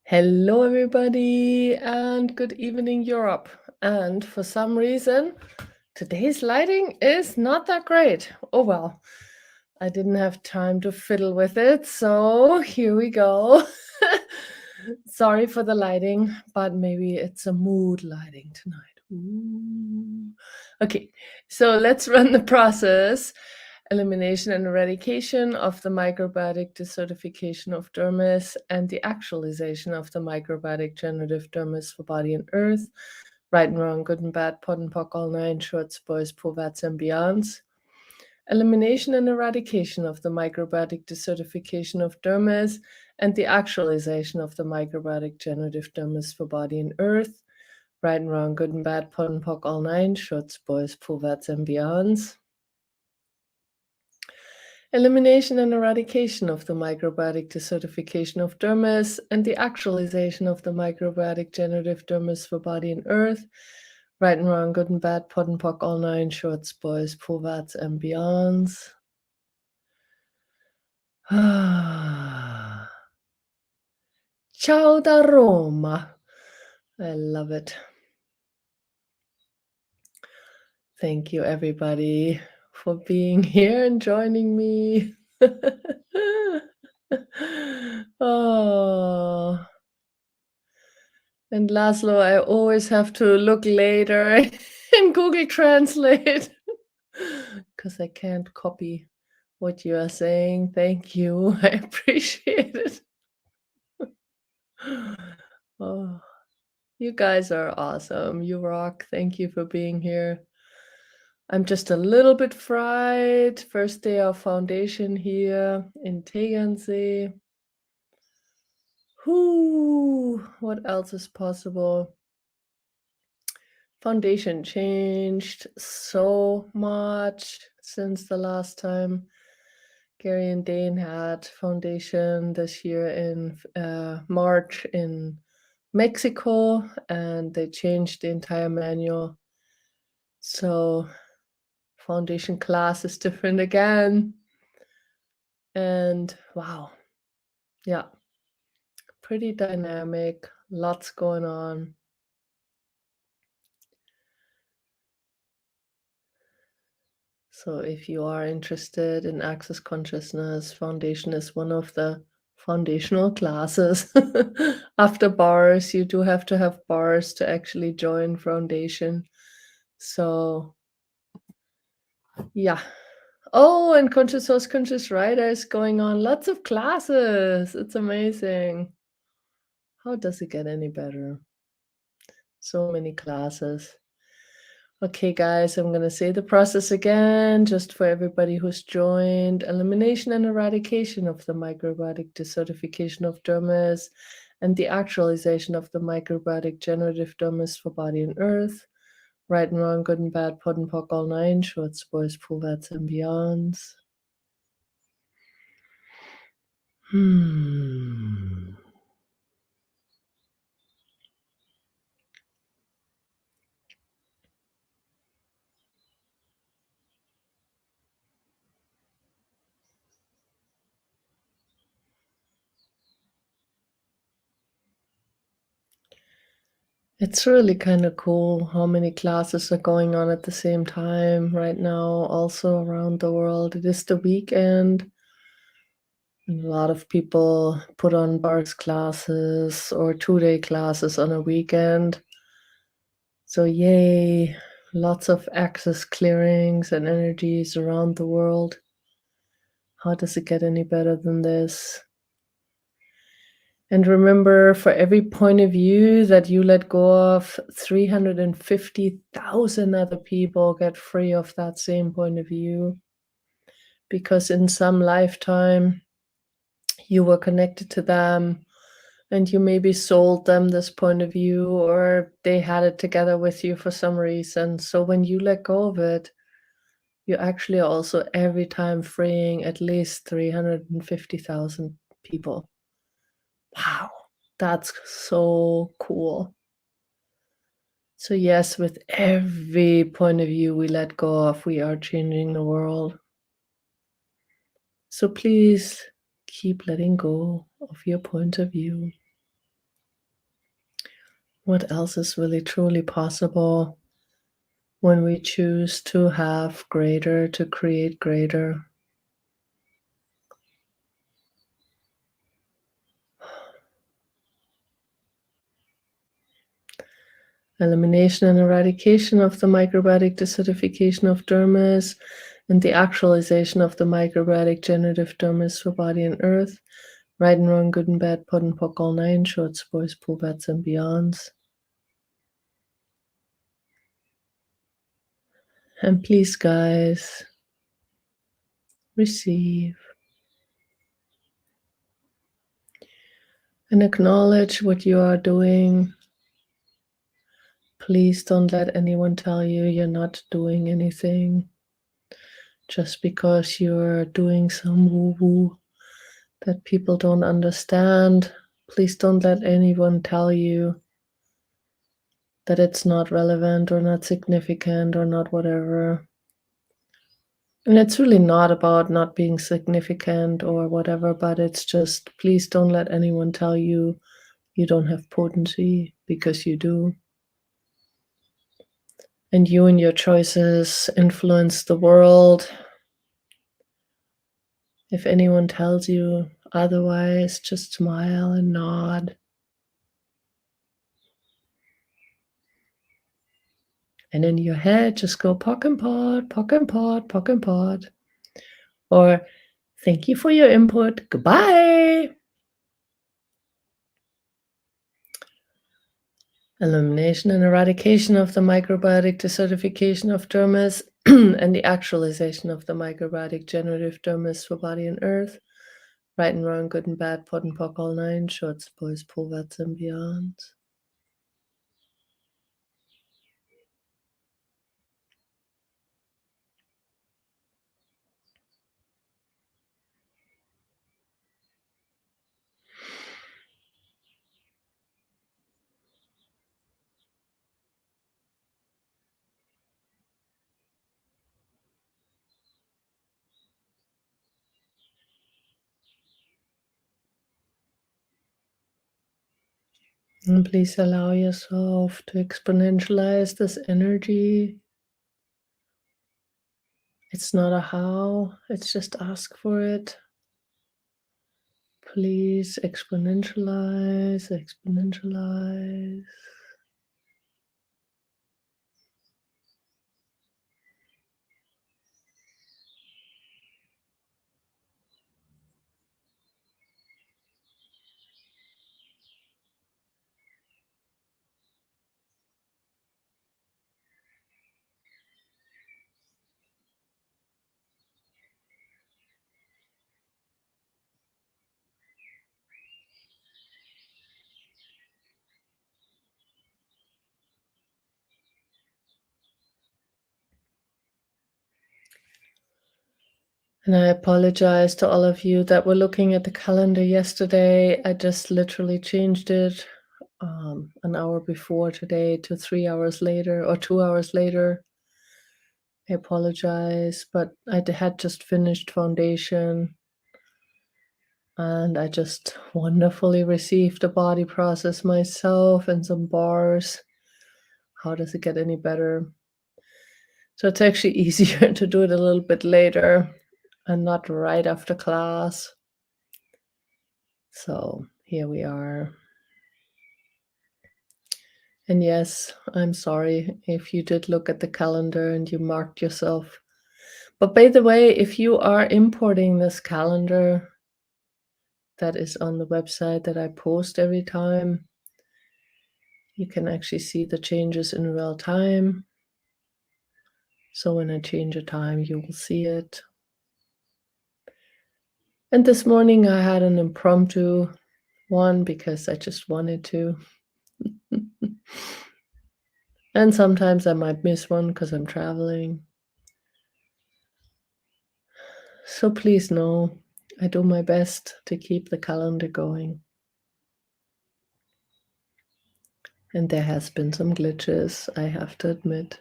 Hello, everybody, and good evening, Europe. And for some reason, today's lighting is not that great. Oh well, I didn't have time to fiddle with it, so here we go. Sorry for the lighting, but maybe it's a mood lighting tonight. Ooh. Okay, so let's run the process. Elimination and eradication of the microbiotic desertification of dermis and the actualization of the microbiotic generative dermis for body and earth. Right and wrong, good and bad, pod and poc, all nine, shorts, boys, povats, and beyonds. Elimination and eradication of the microbiotic desertification of dermis and the actualization of the microbiotic generative dermis for body and earth. Right and wrong, good and bad, pod and poc, all nine, shorts, boys, povats, and beyonds. Elimination and eradication of the microbiotic desertification of dermis and the actualization of the microbiotic generative dermis for body and earth. Right and wrong, good and bad, pod and poc, all nine, shorts, boys, povats, and beyonds. Ciao da Roma. I love it. Thank you, everybody, for being here and joining me. Oh. And Laszlo, I always have to look later in Google Translate because I can't copy what you are saying. Thank you. I appreciate it. Oh, you guys are awesome. You rock. Thank you for being here. I'm just a little bit fried. First day of foundation here in Tegernsee. Whoo, what else is possible? Foundation changed so much since the last time Gary and Dane had foundation this year in March in Mexico, and they changed the entire manual. So foundation class is different again. And wow, yeah, pretty dynamic, lots going on. So if you are interested in Access Consciousness, Foundation is one of the foundational classes. After bars, you do have to have bars to actually join Foundation. So yeah. Oh, and Conscious Host, Conscious Writer is going on. Lots of classes. It's amazing. How does it get any better? So many classes. Okay, guys, I'm going to say the process again, just for everybody who's joined. Elimination and eradication of the microbiotic desertification of dermis and the actualization of the microbiotic generative dermis for body and earth. Right and wrong, good and bad, pod and poc, all nine, shorts, boys, povats, and beyonds. It's really kind of cool how many classes are going on at the same time right now, also around the world. It is the weekend. And a lot of people put on bars classes or 2-day classes on a weekend. So yay, lots of access clearings and energies around the world. How does it get any better than this? And remember, for every point of view that you let go of, 350,000 other people get free of that same point of view. Because in some lifetime, you were connected to them and you maybe sold them this point of view, or they had it together with you for some reason. So when you let go of it, you actually are also every time freeing at least 350,000 people. Wow, that's so cool. So yes, with every point of view we let go of, we are changing the world. So please keep letting go of your point of view. What else is really truly possible when we choose to have greater, to create greater? Elimination and eradication of the microbiotic desertification of dermis, and the actualization of the microbiotic generative dermis for body and earth. Right and wrong, good and bad, POD and POC, all nine, shorts, boys, puberts, and beyonds. And please, guys, receive and acknowledge what you are doing. Please don't let anyone tell you you're not doing anything just because you're doing some woo-woo that people don't understand. Please don't let anyone tell you that it's not relevant or not significant or not whatever. And it's really not about not being significant or whatever, but it's just, please don't let anyone tell you you don't have potency, because you do. And you and your choices influence the world. If anyone tells you otherwise, just smile and nod. And in your head, just go pock and pod, pock and pod, pock and pod. Or thank you for your input. Goodbye. Elimination and eradication of the microbiotic desertification of dermis and the actualization of the microbiotic generative dermis for body and earth. Right and wrong, good and bad, POD and POC, all nine, shorts, boys, puberts, and beyond. And please allow yourself to exponentialize this energy. It's not a how, it's just ask for it. Please exponentialize, exponentialize. And I apologize to all of you that were looking at the calendar yesterday. I just literally changed it an hour before today to 3 hours later or 2 hours later. I apologize, but I had just finished foundation and I just wonderfully received a body process myself and some bars. How does it get any better? So it's actually easier to do it a little bit later and not right after class. So here we are. And yes, I'm sorry if you did look at the calendar and you marked yourself. But by the way, if you are importing this calendar that is on the website that I post every time, you can actually see the changes in real time. So when I change a time, you will see it. And this morning I had an impromptu one because I just wanted to. And sometimes I might miss one because I'm traveling. So please know, I do my best to keep the calendar going. And there has been some glitches, I have to admit.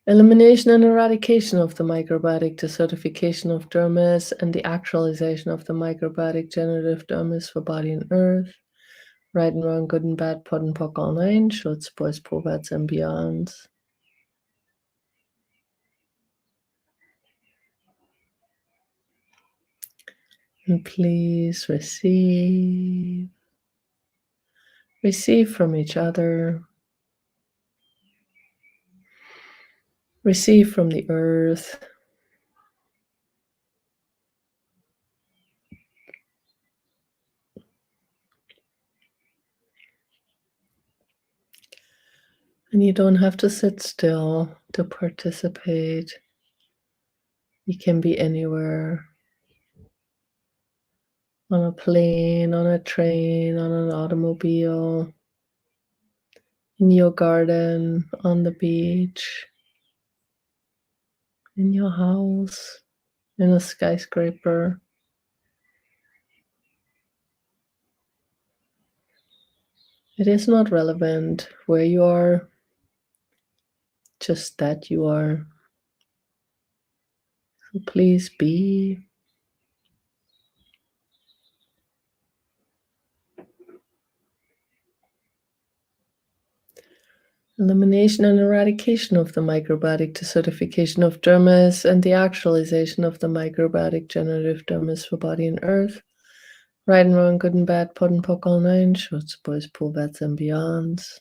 Elimination and eradication of the microbiotic desertification of dermis and the actualization of the microbiotic generative dermis for body and earth. Right and wrong, good and bad, pot and pock, all nine, shorts, boys, proverbs, and beyonds. And please receive. Receive from each other. Receive from the earth. And you don't have to sit still to participate. You can be anywhere. On a plane, on a train, on an automobile, in your garden, on the beach, in your house, in a skyscraper. It is not relevant where you are, just that you are. So please be. Elimination and eradication of the microbiotic desertification of dermis and the actualization of the microbiotic generative dermis for body and earth. Right and wrong, good and bad, pot and pock, all nine, shorts, boys, pool, vets, and beyonds.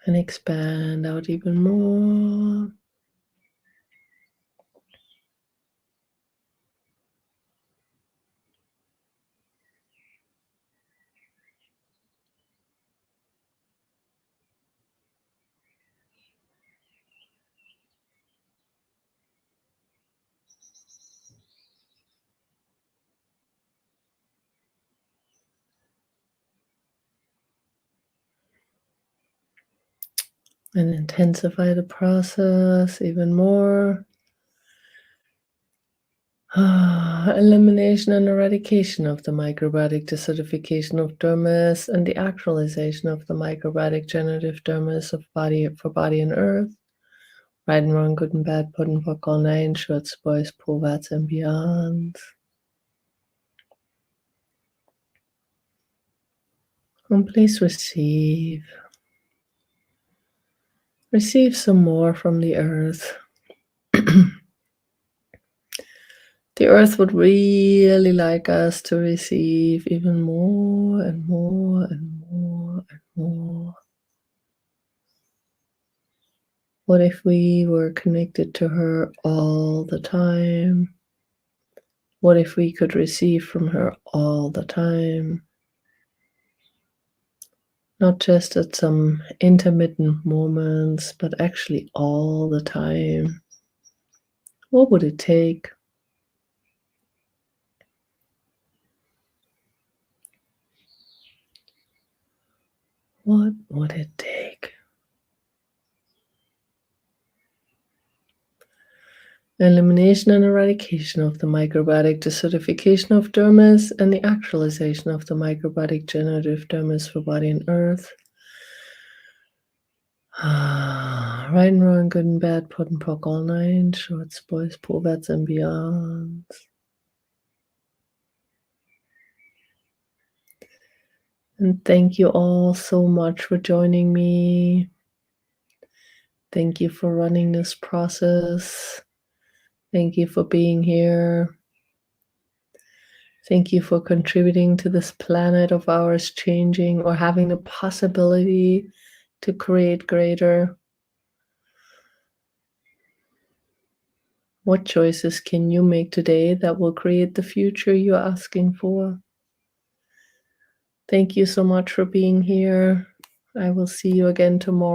And expand out even more. And intensify the process even more. Elimination and eradication of the microbiotic desertification of dermis and the actualization of the microbiotic generative dermis of body for body and earth. Right and wrong, good and bad, pot and pock, all nine, shorts, boys, pool, vats, and beyond. And please receive. Receive some more from the earth. The earth would really like us to receive even more and more and more and more. What if we were connected to her all the time? What if we could receive from her all the time? Not just at some intermittent moments, but actually all the time. What would it take? What would it take? Elimination and eradication of the microbiotic desertification of dermis and the actualization of the microbiotic generative dermis for body and earth. Right and wrong, good and bad, pot and pock, all nine, shorts, boys, pool, vets, and beyond. And thank you all so much for joining me. Thank you for running this process. Thank you for being here. Thank you for contributing to this planet of ours changing or having the possibility to create greater. What choices can you make today that will create the future you're asking for? Thank you so much for being here. I will see you again tomorrow.